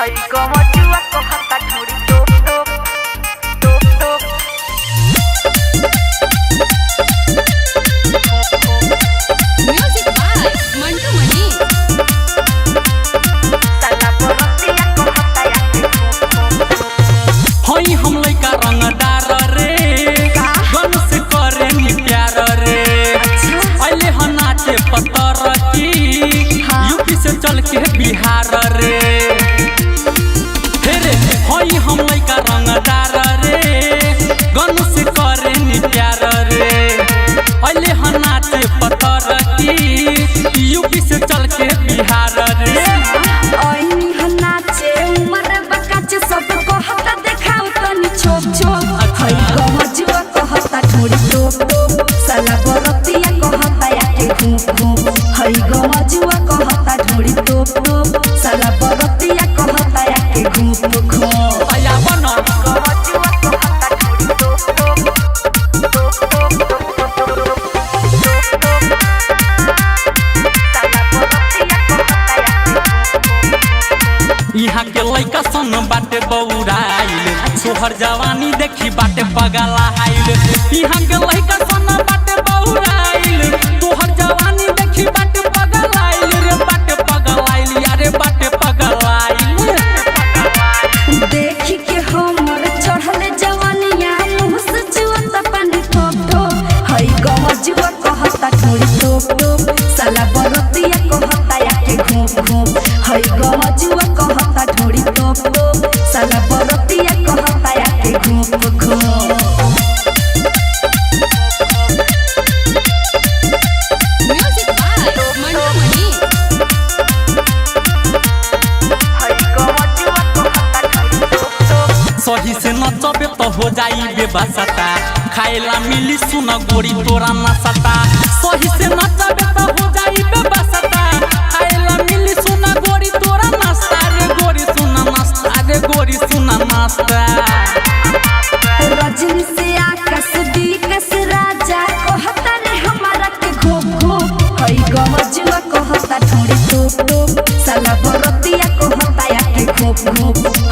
हई गमजुआ कहता ढोरी टोप टोप टोप टोप। म्यूजिक बाय मंटू मनी। साला बरतिया कहता याके हई हम लइका रंगदार रे गन से करे नी प्यार रे अइले ह नाचे पतर की यूपी से चल के बिहार रे हेरे हई हम लइका रंगदार रे गन से करे नी प्यार रे अइले ह नाचे पतर की यूपी से चल के बिहार रे ओइनी हनाचे उमर बकाचे सब कहता देखाओ तनी छोप छोप। हई गमजुआ कहता ढोरी टोप टोप साला बरतिया कहता याके घूप घूप। हई गमजुआ कहता ढोरी टोप टोप साला बरतिया कहता याके घूप घूप। आया बना गमजुआ कहता ढोरी टोप टोप टोप टोप टोप टोप टोप। साला बरतिया कहता याके यहाँ के लइका सन बाटे बौराइल तोहर जवानी देखी बाटे पगलाइल। यहाँ के लइका सन बाटे बौराइल तोहर जवानी देखी बाटे पगलाइल रे बाटे पगलाइल यारे बाटे पगलाइल। देखी के हमर चढ़ले जवानिया मुँह से जुआता पानी ठोप ठोप। हई गमजुआ कहता ढोरी टोप टोप साला बरतिया कहता याके घूप घूप। हई गमजुआ कहता ढोरी टोप टोप साला बरतिया कहता याके घूप घूप। म्यूजिक बाय मंटू मनी। हई गमजुआ कहता ढोरी टोप टोप। सही से नचबे तो हो जाई बेबसता खाएला मिली सुन गोरी तोरा नसता। सही से नचबे तो हो जाई बेबसता खाएला मिली सुन गोरी तोरा नसता रे गोरी सुन नसता रे गोरी सुन नसता। रजनी से आकाश विकास राजा कहता रे हमारा के घोप घोप। हई गमजुआ कहता ढोरी टोप टोप साला बरतिया कहता याके घोप घोप।